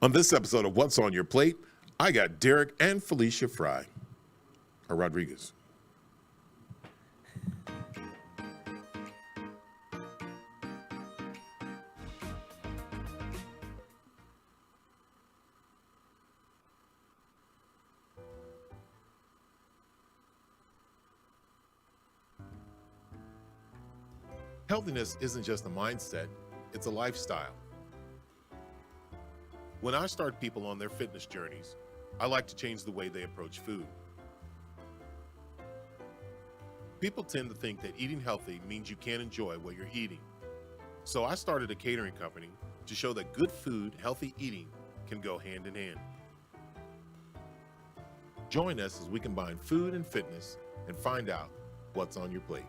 On this episode of What's on Your Plate, I got Derek and Felicia Fry, or Rodriguez. Healthiness isn't just a mindset, it's a lifestyle. When I start people on their fitness journeys, I like to change the way they approach food. People tend to think that eating healthy means you can't enjoy what you're eating. So I started a catering company to show that good food, healthy eating can go hand in hand. Join us as we combine food and fitness and find out what's on your plate.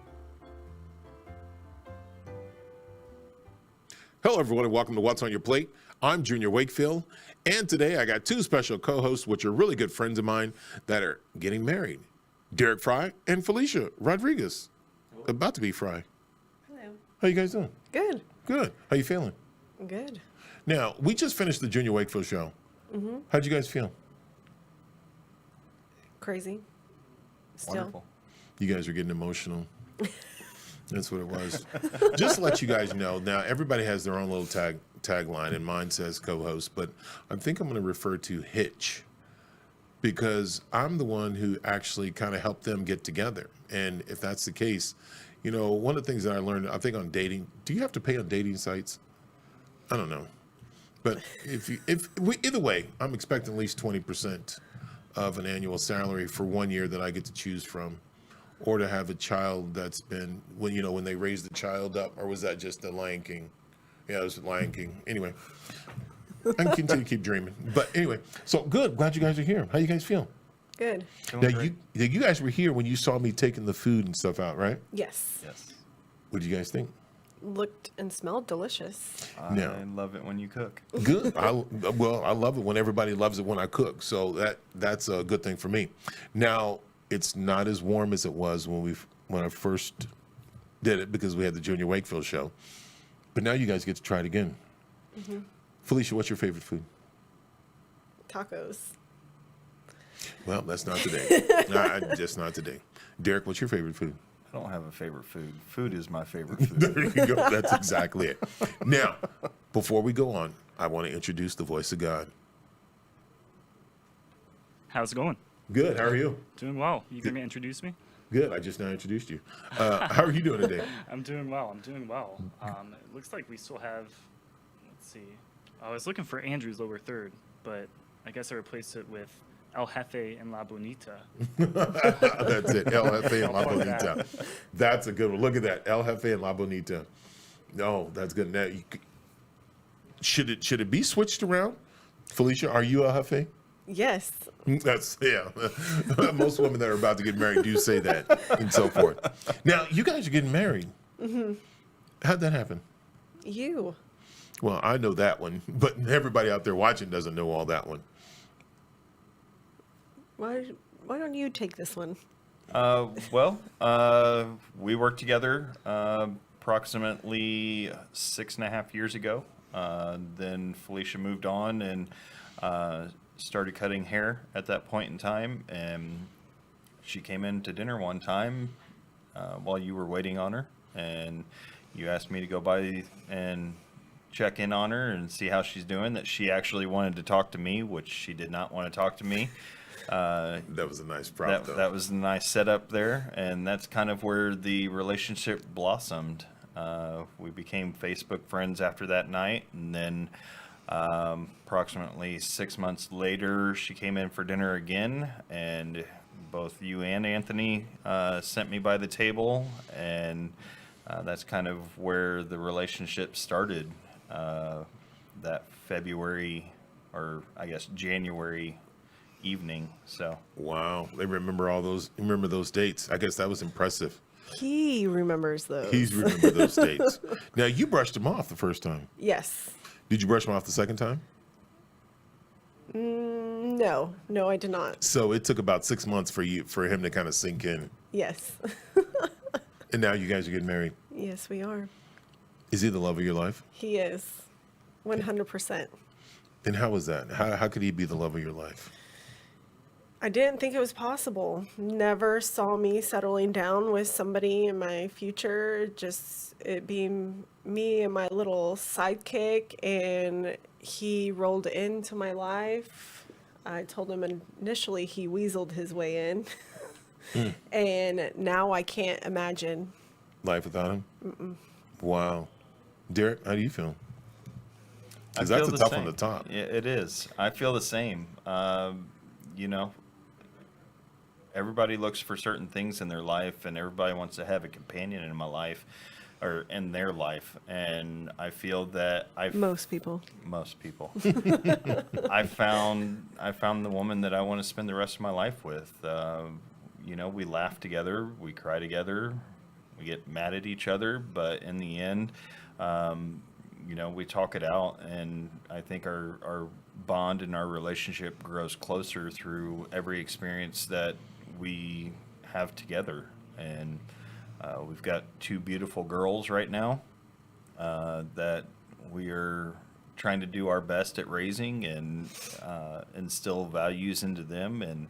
Hello, everyone, and welcome to What's on Your Plate. I'm Junior Wakefield, and today I got two special co-hosts, which are really good friends of mine that are getting married. Derek Fry and Felicia Rodriguez. Hello. About to be Fry. Hello. How you guys doing? Good. Good. How you feeling? Good. Now, we just finished the Junior Wakefield show. Mm-hmm. How'd you guys feel? Crazy. Still. Wonderful. You guys are getting emotional. That's what it was. Just to let you guys know, now everybody has their own little tagline, and mine says co-host, but I think I'm going to refer to Hitch because I'm the one who actually kind of helped them get together. And if that's the case, you know, one of the things that I learned, I think on dating, do you have to pay on dating sites? I don't know. But either way, I'm expecting at least 20% of an annual salary for 1 year that I get to choose from. Or to have a child that's been, when they raised the child up, or was that just the Lion King? Yeah, it was the Lion King. Anyway, I can continue to keep dreaming. But anyway, so good. Glad you guys are here. How you guys feel? Good. Now, you guys were here when you saw me taking the food and stuff out, right? Yes. Yes. What did you guys think? Looked and smelled delicious. I love it when you cook. Good. I love it when everybody loves it when I cook. So that's a good thing for me. Now, it's not as warm as it was when I first did it because we had the Junior Wakefield show. But now you guys get to try it again. Mm-hmm. Felicia, what's your favorite food? Tacos. Well, that's not today. Just not today. Derek, what's your favorite food? I don't have a favorite food. Food is my favorite food. There you go. That's exactly it. Now, before we go on, I want to introduce the voice of God. How's it going? Good. How are you? Doing well. You going to introduce me? Good. I just now introduced you. How are you doing today? I'm doing well. It looks like we still have, let's see. I was looking for Andrew's lower third, but I guess I replaced it with El Jefe and La Bonita. That's it. El Jefe and La Bonita. That's a good one. Look at that. El Jefe and La Bonita. No, that's good. Now, should it be switched around? Felicia, are you El Jefe? Yes. That's, yeah. Most women that are about to get married do say that and so forth. Now, you guys are getting married. Mm-hmm. How'd that happen? You. Well, I know that one, but everybody out there watching doesn't know all that one. Why don't you take this one? We worked together approximately 6.5 years ago. Then Felicia moved on and started cutting hair at that point in time, and she came in to dinner one time while you were waiting on her, and you asked me to go by and check in on her and see how she's doing. That she actually wanted to talk to me, which she did not want to talk to me. That was a nice prop, though. That was a nice setup there, and that's kind of where the relationship blossomed. We became Facebook friends after that night, and then approximately 6 months later, she came in for dinner again, and both you and Anthony sent me by the table, and that's kind of where the relationship started that February, or I guess January evening. So wow, they remember all those. Remember those dates? I guess that was impressive. He remembers those. He's remembered those dates. Now, you brushed him off the first time. Yes. Did you brush him off the second time? No, I did not. So it took about 6 months for him to kind of sink in. Yes. And now you guys are getting married. Yes, we are. Is he the love of your life? He is. 100%. And how was that? How could he be the love of your life? I didn't think it was possible. Never saw me settling down with somebody in my future. Just it being me and my little sidekick, and he rolled into my life. I told him initially he weaseled his way in, and now I can't imagine. Life without him? Wow. Derek, how do you feel? I Because that's feel a the tough one same. to top. Yeah, it is. I feel the same. You know, everybody looks for certain things in their life, and everybody wants to have a companion in my life, or in their life. And I feel that Most people. most people, I found the woman that I want to spend the rest of my life with. You know, we laugh together, we cry together, we get mad at each other, but in the end, you know, we talk it out, and I think our bond and our relationship grows closer through every experience that we have together. And we've got two beautiful girls right now that we are trying to do our best at raising and instill values into them. And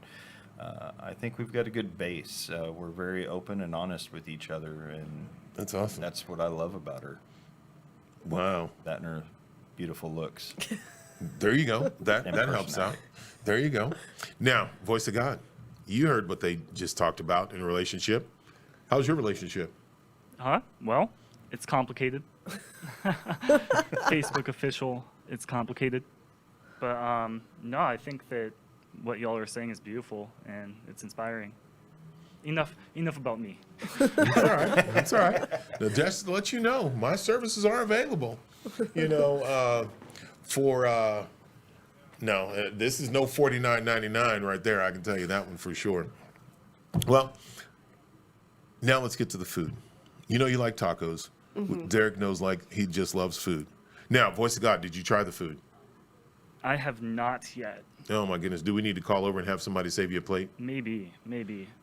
I think we've got a good base. We're very open and honest with each other, and That's awesome. that's what I love about her. Wow. That and her beautiful looks. There you go. That And helps out. personality. There you go. Now, voice of God, you heard what they just talked about in a relationship. How's your relationship? Well, it's complicated. Facebook official, it's complicated. But no, I think that what y'all are saying is beautiful and it's inspiring. Enough about me. That's all right. That's all right. Now, just to let you know, my services are available. You know, this is no $49.99 right there. I can tell you that one for sure. Well, now let's get to the food. You know you like tacos. Derek knows he just loves food. Now, voice of God, did you try the food? I have not yet. Oh my goodness. Do we need to call over and have somebody save you a plate? Maybe.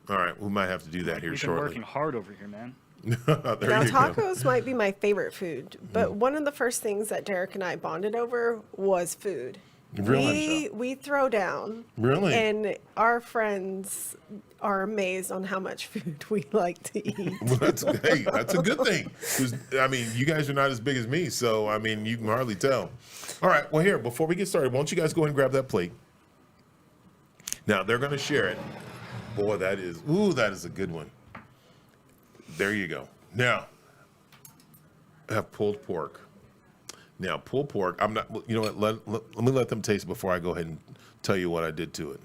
All right. We might have to do that here We've been shortly. working hard over here, man. There Now, you go. tacos might be my favorite food, but one of the first things that Derek and I bonded over was food. Really? We throw down. Really? And our friends are amazed on how much food we like to eat. Well, that's a good thing. 'Cause, I mean, you guys are not as big as me, so I mean, you can hardly tell. All right, well, here, before we get started, why don't you guys go ahead and grab that plate? Now, they're going to share it. Boy, that is a good one. There you go. Now, I have pulled pork. Now, pulled pork, I'm not, you know what, let me let them taste it before I go ahead and tell you what I did to it.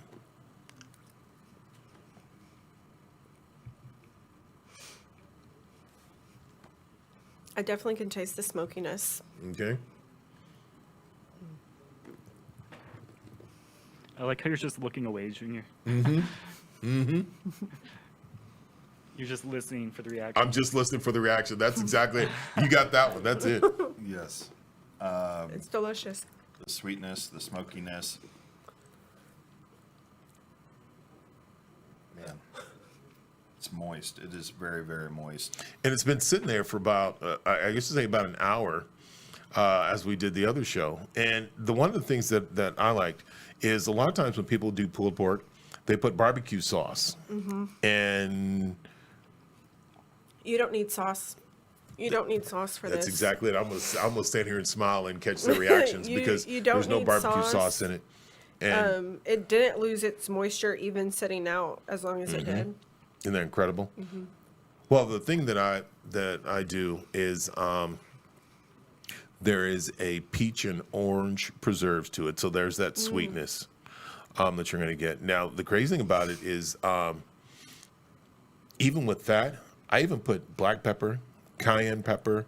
I definitely can taste the smokiness. Okay? I like how you're just looking away, Junior. You're just listening for the reaction. I'm just listening for the reaction. That's exactly it. You got that one. That's it. Yes. It's delicious. The sweetness, the smokiness. Man, it's moist. It is very, very moist. And it's been sitting there for about, I guess to say about an hour, as we did the other show. And one of the things that I liked is a lot of times when people do pulled pork, they put barbecue sauce. And You don't need sauce. You don't need sauce for that's this. exactly it. I'm gonna stand here and smile and catch their reactions because you don't there's no need barbecue sauce. sauce in it. And It didn't lose its moisture even sitting out as long as it did. isn't that incredible? Well, the thing that I do is there is a peach and orange preserves to it, so there's that sweetness that you're going to get. Now, the crazy thing about it is, even with that, I even put black pepper, cayenne pepper,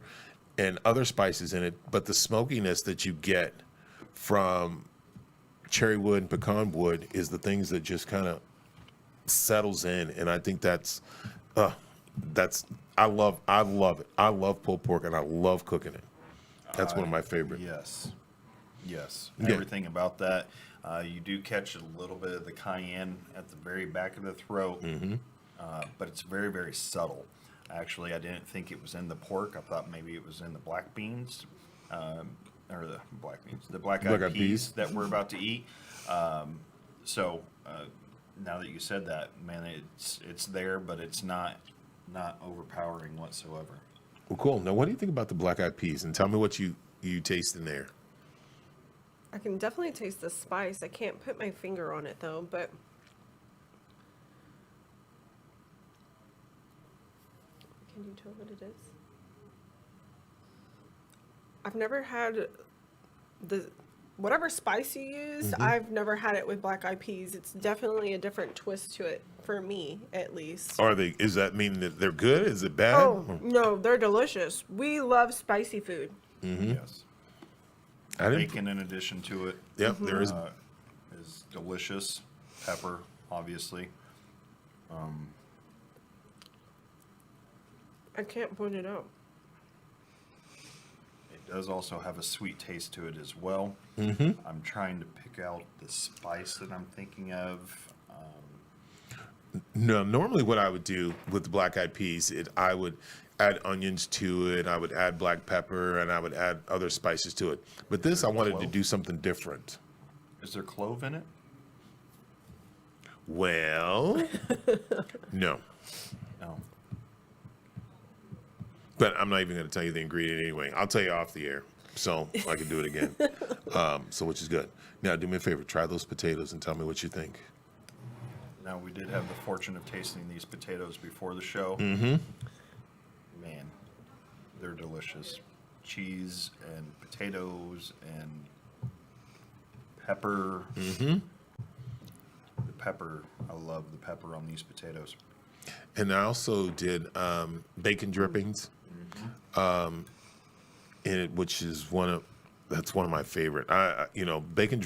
and other spices in it. But the smokiness that you get from cherry wood and pecan wood is the things that just kind of settles in, and I think that's I love it. I love pulled pork, and I love cooking it. That's one of my favorite. Yes. Yes. Yeah. Everything about that. You do catch a little bit of the cayenne at the very back of the throat, but it's very, very subtle. Actually, I didn't think it was in the pork. I thought maybe it was in the black beans. or the black beans, the black Black eyed eyed peas peas. that we're about to eat. So now that you said that, man, it's there, but it's not overpowering whatsoever. Well, cool. Now, what do you think about the black eyed peas? And tell me what you taste in there. I can definitely taste the spice. I can't put my finger on it though, but can you tell what it is? I've never had the whatever spice you used. I've never had it with black eyed peas. It's definitely a different twist to it for me, at least. Are they? Is that mean that they're good? Is it bad? Oh no, they're delicious. We love spicy food. Yes. I didn't. Bacon in addition to it Yep, there is. is delicious. Pepper, obviously. I can't point it out. It does also have a sweet taste to it as well. I'm trying to pick out the spice that I'm thinking of. No, normally what I would do with the black eyed peas, I would add onions to it, I would add black pepper, and I would add other spices to it. But this, I wanted to Clove? do something different. Is there clove in it? Well, no. No. But I'm not even going to tell you the ingredient anyway. I'll tell you off the air, so I can do it again. So which is good. Now, do me a favor, try those potatoes and tell me what you think. Now, we did have the fortune of tasting these potatoes before the show. Man, they're delicious. Cheese and potatoes and pepper. The pepper, I love the pepper on these potatoes. And I also did bacon drippings, in it, which is that's one of my favorite. Bacon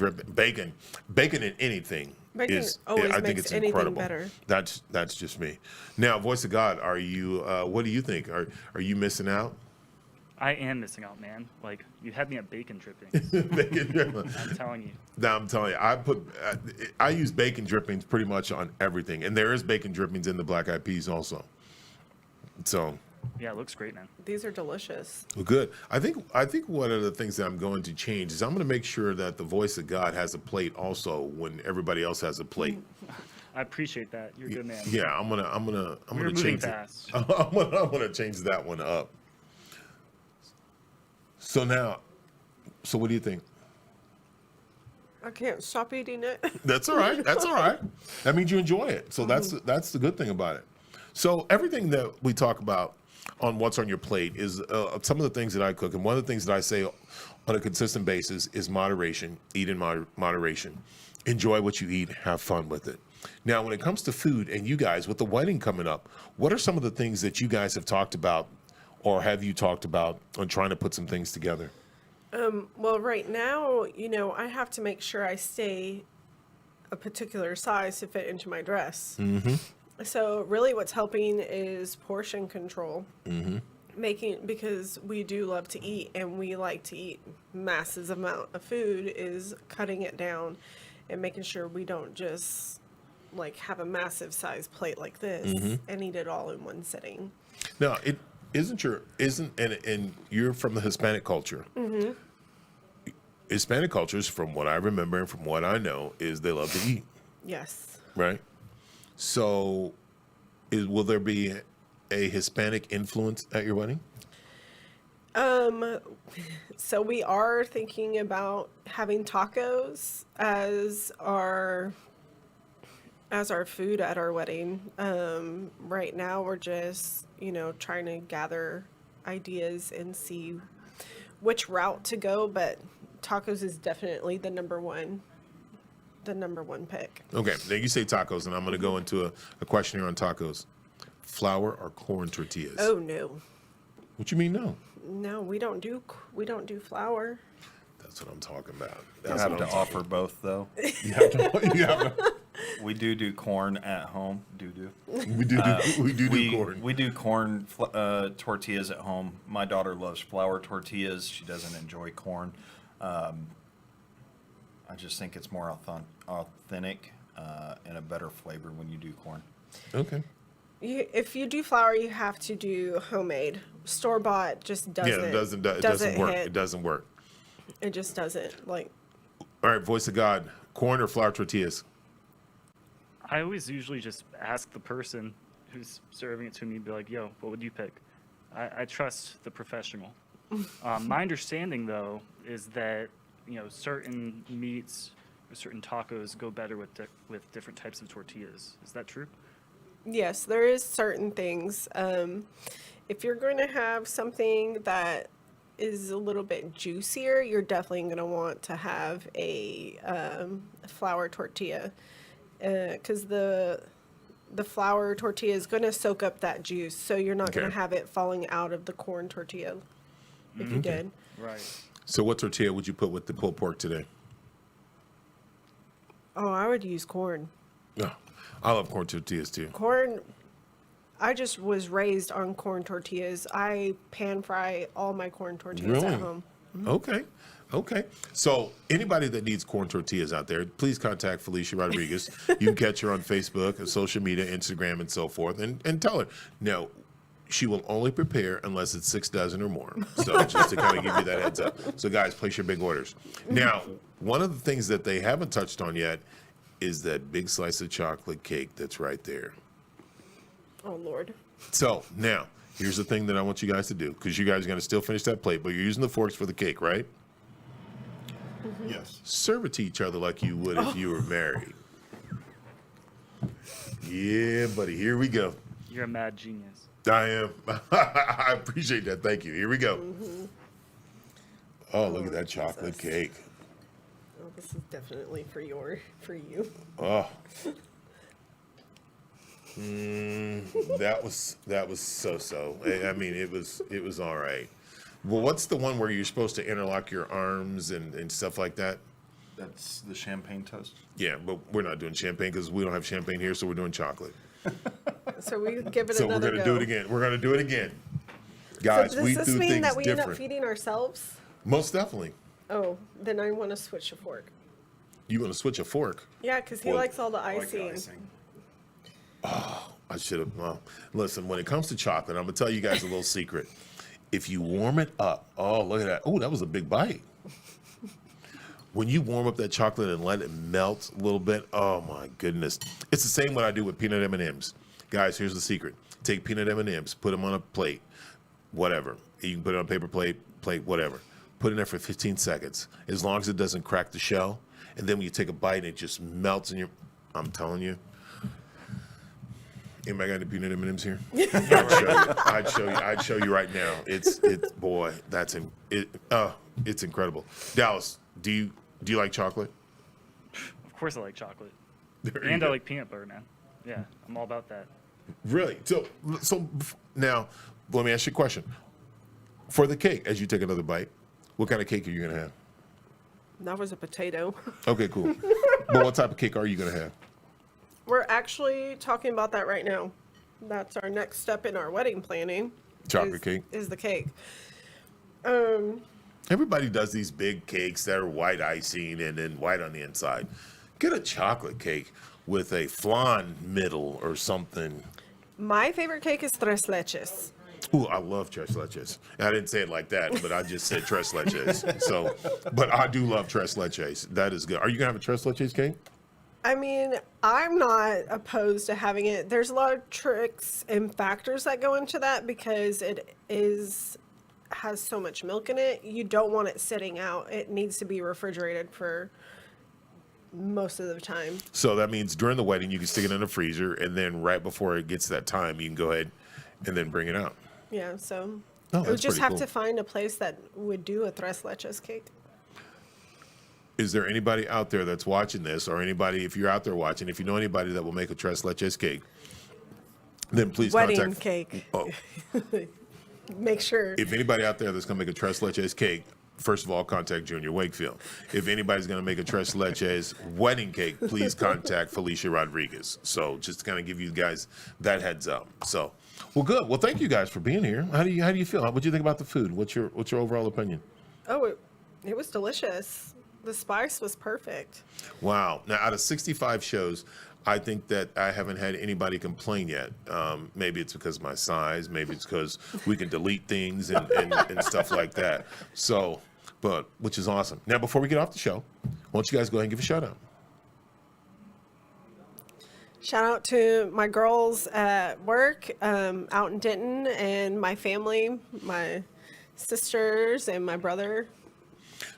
in anything. Bacon always I think makes it's anything incredible. better. That's just me. Now, voice of God, are you? What do you think? Are you missing out? I am missing out, man. Like, you had me at bacon drippings. Bacon drippings. I'm telling you. Now I'm telling you, I use bacon drippings pretty much on everything, and there is bacon drippings in the black eyed peas also. So. Yeah, it looks great, man. These are delicious. Well, good. I think one of the things that I'm going to change is I'm going to make sure that the voice of God has a plate also when everybody else has a plate. I appreciate that. You're a good man. Yeah, I'm gonna We're moving change fast. it. I'm gonna change that one up. So what do you think? I can't stop eating it. That's all right. That's all right. That means you enjoy it. So that's the good thing about it. So everything that we talk about on what's on your plate is some of the things that I cook, and one of the things that I say on a consistent basis is moderation. Eat in moderation. Enjoy what you eat. Have fun with it. Now, when it comes to food, and you guys with the wedding coming up, what are some of the things that you guys have talked about, or have you talked about on trying to put some things together? Well, right now, I have to make sure I stay a particular size to fit into my dress. So really what's helping is portion control. Because we do love to eat and we like to eat massive amount of food, is cutting it down and making sure we don't just like have a massive size plate like this and eat it all in one sitting. Now, it isn't and you're from the Hispanic culture. Hispanic cultures, from what I remember and from what I know, is they love to eat, Yes. right? So, will there be a Hispanic influence at your wedding? So we are thinking about having tacos as our food at our wedding. Right now we're just, trying to gather ideas and see which route to go, but tacos is definitely the number one pick. Okay, now you say tacos, and I'm going to go into a question here on tacos. Flour or corn tortillas? Oh no. What you mean no? No, we don't do flour. That's what I'm talking about. You That's have what to I'm offer both, though. You have to- We do corn at home. we do corn. We do corn tortillas at home. My daughter loves flour tortillas. She doesn't enjoy corn. I just think it's more authentic and a better flavor when you do corn. Okay. If you do flour, you have to do homemade. Store bought just doesn't. Yeah, it doesn't work. hit. It doesn't work. It just doesn't like. All right, voice of God, corn or flour tortillas? I always usually just ask the person who's serving it to me, be like, yo, what would you pick? I trust the professional. My understanding, though, is that, certain meats or certain tacos go better with different types of tortillas. Is that true? Yes, there is certain things. If you're going to have something that is a little bit juicier, you're definitely going to want to have a flour tortilla, because the flour tortilla is going to soak up that juice, so you're not going Okay. to have it falling out of the corn tortilla if you did. Right. So what tortilla would you put with the pulled pork today? Oh, I would use corn. Oh, I love corn tortillas too. Corn, I just was raised on corn tortillas. I pan fry all my corn tortillas Really? at home. Okay. Okay. So anybody that needs corn tortillas out there, please contact Felicia Rodriguez. You can catch her on Facebook, social media, Instagram, and so forth, and tell her. Now, she will only prepare unless it's 6 dozen or more. So just to kind of give you that heads up. So guys, place your big orders. Now, one of the things that they haven't touched on yet is that big slice of chocolate cake that's right there. Oh, Lord. So now, here's the thing that I want you guys to do, because you guys are going to still finish that plate, but you're using the forks for the cake, right? Yes. Serve it to each other like you would if you were married. Yeah, buddy, here we go. You're a mad genius. I am. I appreciate that. Thank you. Here we go. Oh, look at that chocolate cake. Oh, this is definitely for you. Oh. That was so. I mean, it was all right. Well, what's the one where you're supposed to interlock your arms and stuff like that? That's the champagne toast. Yeah, but we're not doing champagne because we don't have champagne here, so we're doing chocolate. So we give it So we're another gonna go. do it again. We're gonna do it again, So guys. does we this do mean things that we end different. up feeding ourselves? Most definitely. Oh, then I want to switch a fork. You want to switch a fork? Yeah, because he Well, likes all the I like the icing. icing. I should have. Well, listen. When it comes to chocolate, I'm gonna tell you guys a little secret. If you warm it up, oh look at that. Oh, that was a big bite. When you warm up that chocolate and let it melt a little bit, oh my goodness. It's the same what I do with peanut M&Ms. Guys, here's the secret. Take peanut M&Ms, put them on a plate, whatever. You can put it on a paper plate, whatever. Put it in there for 15 seconds, as long as it doesn't crack the shell. And then when you take a bite, it just melts in your, I'm telling you. Anybody got any peanut M&Ms here? I'd show you right now. It's boy, it's incredible. Dallas, do you like chocolate? Of course I like chocolate. There you And I go. like peanut butter, man. Yeah, I'm all about that. Really? So now, let me ask you a question. For the cake, as you take another bite, what kind of cake are you gonna have? That was a potato. Okay, cool. But what type of cake are you gonna have? We're actually talking about that right now. That's our next step in our wedding planning. Chocolate cake. Is the cake. Everybody does these big cakes that are white icing and then white on the inside. Get a chocolate cake with a flan middle or something. My favorite cake is tres leches. Ooh, I love tres leches. I didn't say it like that, but I just said tres leches. So, but I do love tres leches. That is good. Are you gonna have a tres leches cake? I mean, I'm not opposed to having it. There's a lot of tricks and factors that go into that because it has so much milk in it. You don't want it sitting out. It needs to be refrigerated for most of the time. So that means during the wedding you can stick it in the freezer, and then right before it gets that time, you can go ahead and then bring it out. Yeah, so Oh, we that's just pretty have cool. to find a place that would do a tres leches cake. Is there anybody out there that's watching this, or anybody, if you're out there watching, if you know anybody that will make a tres leches cake, then please Wedding contact. cake. Oh, Make sure. if anybody out there that's going to make a tres leches cake, first of all, contact Junior Wakefield. If anybody's going to make a tres leches wedding cake, please contact Felicia Rodriguez. So just to kind of give you guys that heads up. So, well, good. Well, thank you guys for being here. How do you feel? What do you think about the food? What's your overall opinion? Oh, it was delicious. The spice was perfect. Wow. Now, out of 65 shows, I think that I haven't had anybody complain yet. Maybe it's because of my size. Maybe it's because we can delete things and stuff like that. So, but which is awesome. Now, before we get off the show, why don't you guys go ahead and give a shout out? Shout out to my girls at work out in Denton and my family, my sisters and my brother.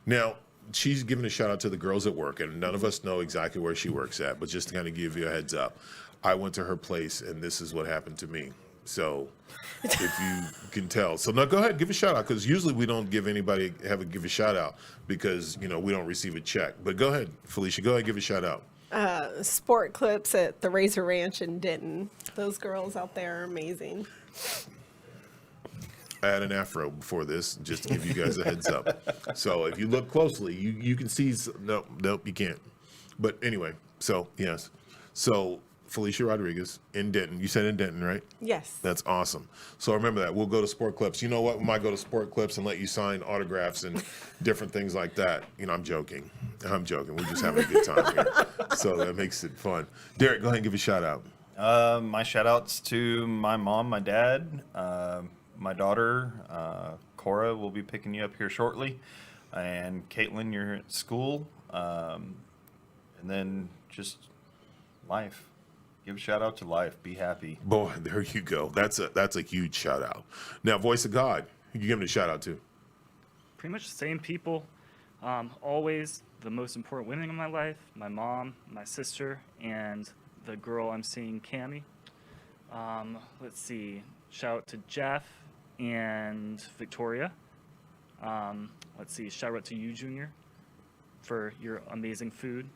Now, she's giving a shout out to the girls at work, and none of us know exactly where she works at, but just to kind of give you a heads up, I went to her place, and this is what happened to me. So, if you can tell. So, now go ahead, give a shout out, because usually we don't give anybody, give a shout out, because, we don't receive a check. But go ahead, Felicia, go ahead, give a shout out. Sport clips at the Razor Ranch in Denton. Those girls out there are amazing. I had an afro before this, just to give you guys a heads up. So if you look closely, you can see. Nope, you can't. But anyway, so yes. So Felicia Rodriguez in Denton. You said in Denton, right? Yes. That's awesome. So remember that. We'll go to Sport Clips. You know what? We might go to Sport Clips and let you sign autographs and different things like that. I'm joking. We're just having a good time here. So that makes it fun. Derek, go ahead and give a shout out. My shout outs to my mom, my dad, my daughter, Cora will be picking you up here shortly, and Caitlin, you're at school, and then just life. Give a shout out to life. Be happy. Boy, there you go. That's a huge shout out. Now, Voice of God, who you giving a shout out to? Pretty much the same people. Always the most important women in my life: my mom, my sister, and the girl I'm seeing, Cammie. Let's see. Shout out to Jeff and Victoria. Let's see. Shout out to you, Junior, for your amazing food.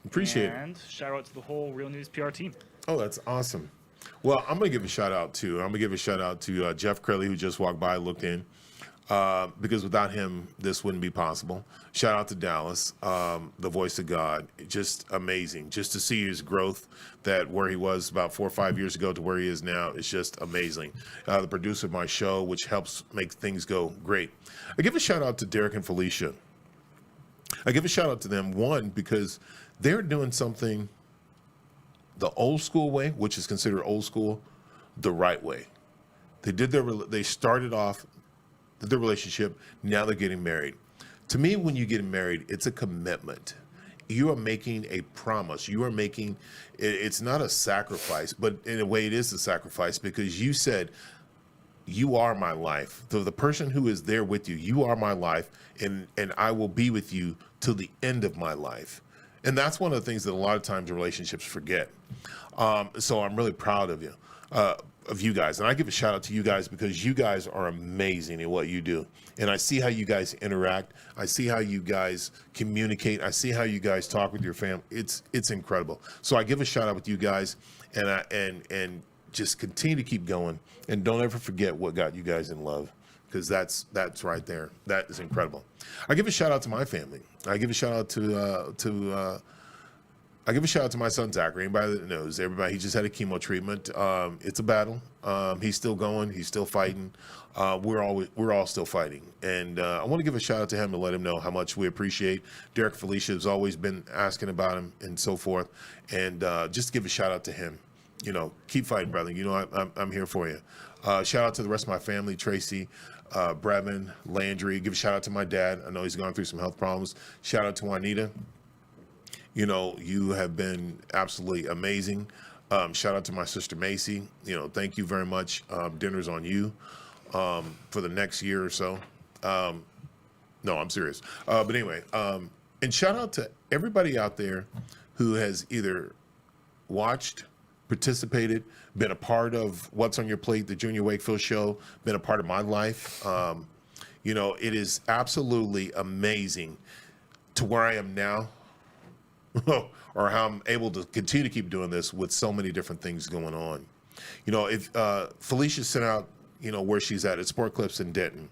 Appreciate it. And shout out to the whole Real News PR team. Oh, that's awesome. Well, I'm going to give a shout out to Jeff Crowley, who just walked by, looked in, because without him, this wouldn't be possible. Shout out to Dallas, the Voice of God. Just amazing. Just to see his growth, that where he was about 4 or 5 years ago to where he is now, is just amazing. The producer of my show, which helps make things go great. I give a shout out to Derek and Felicia. I give a shout out to them, one, because they're doing something the old school way, which is considered old school, the right way. They started off their relationship. Now they're getting married. To me, when you get married, it's a commitment. You are making a promise. You are making, it's not a sacrifice, but in a way it is a sacrifice, because you said, you are my life. So the person who is there with you, you are my life, and I will be with you till the end of my life. And that's one of the things that a lot of times relationships forget. So I'm really proud of you guys. And I give a shout out to you guys, because you guys are amazing at what you do. And I see how you guys interact. I see how you guys communicate. I see how you guys talk with your family. It's incredible. So I give a shout out with you guys, and just continue to keep going, and don't ever forget what got you guys in love, because that's right there. That is incredible. I give a shout out to my family. I give a shout out to my son Zachary. Anybody that knows, everybody, he just had a chemo treatment. It's a battle. He's still going. He's still fighting. We're all still fighting. And I want to give a shout out to him and let him know how much we appreciate. Derek and Felicia has always been asking about him and so forth. And just give a shout out to him. Keep fighting, brother. I'm here for you. Shout out to the rest of my family, Tracy, Brevin, Landry. Give a shout out to my dad. I know he's gone through some health problems. Shout out to Juanita. You have been absolutely amazing. Shout out to my sister Macy. Thank you very much. Dinner's on you for the next year or so. No, I'm serious. But anyway, and shout out to everybody out there who has either watched, participated, been a part of What's on Your Plate, the Junior Wakefield Show, been a part of my life. It is absolutely amazing to where I am now, or how I'm able to continue to keep doing this with so many different things going on. If Felicia sent out, where she's at Sport Clips in Denton.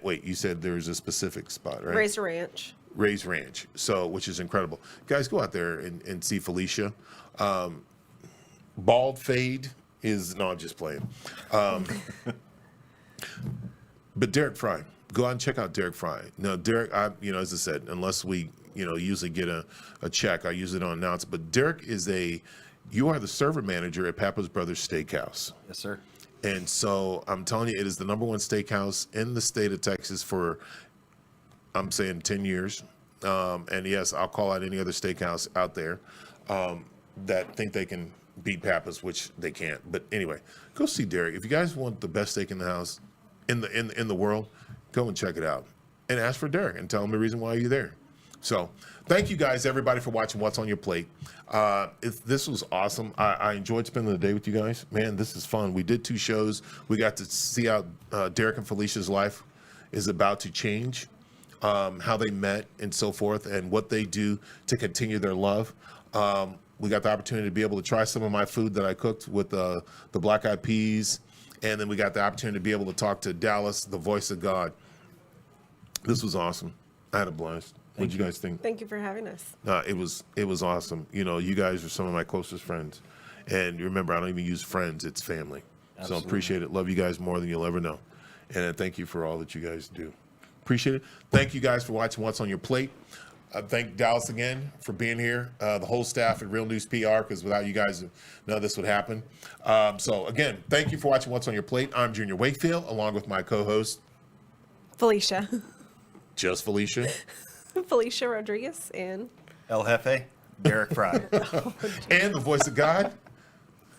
Wait, you said there's a specific spot, right? Razor Ranch. Ray's Ranch, which is incredible. Guys, go out there and see Felicia. Bald fade is, no, I'm just playing. But Derek Fry, go out and check out Derek Fry. Now, Derek, as I said, unless we, usually get a check, I usually don't announce it. But Derek you are the server manager at Papa's Brothers Steakhouse. Yes, sir. And so I'm telling you, it is the #1 steakhouse in the state of Texas for I'm saying 10 years. And yes, I'll call out any other steakhouse out there that think they can beat Pappas, which they can't. But anyway, go see Derek. If you guys want the best steak in the house, in the world, go and check it out. And ask for Derek and tell him the reason why you're there. So thank you guys, everybody, for watching What's on Your Plate. This was awesome. I enjoyed spending the day with you guys. Man, this is fun. We did 2 shows. We got to see how Derek and Felicia's life is about to change, how they met and so forth, and what they do to continue their love. We got the opportunity to be able to try some of my food that I cooked with the black eyed peas. And then we got the opportunity to be able to talk to Dallas, the voice of God. This was awesome. I had a blast. What did you guys think? Thank you for having us. It was awesome. You know, you guys are some of my closest friends. And remember, I don't even use friends, it's family. Absolutely. So I appreciate it. Love you guys more than you'll ever know. And thank you for all that you guys do. Appreciate it. Thank you guys for watching What's on Your Plate. Thank Dallas again for being here. The whole staff at Real News PR, because without you guys, none of this would happen. So again, thank you for watching What's on Your Plate. I'm Junior Wakefield, along with my co-host, Felicia. Just Felicia. Felicia Rodriguez and El Jefe, Derek Fry. And the voice of God.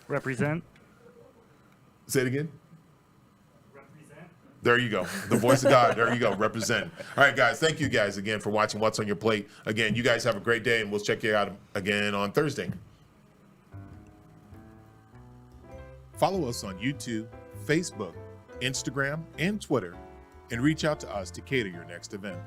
Represent. Say it again. Represent. There you go. The voice of God. There you go. Represent. All right, guys. Thank you guys again for watching What's on Your Plate. Again, you guys have a great day, and we'll check you out again on Thursday. Follow us on YouTube, Facebook, Instagram, and Twitter, and reach out to us to cater your next event.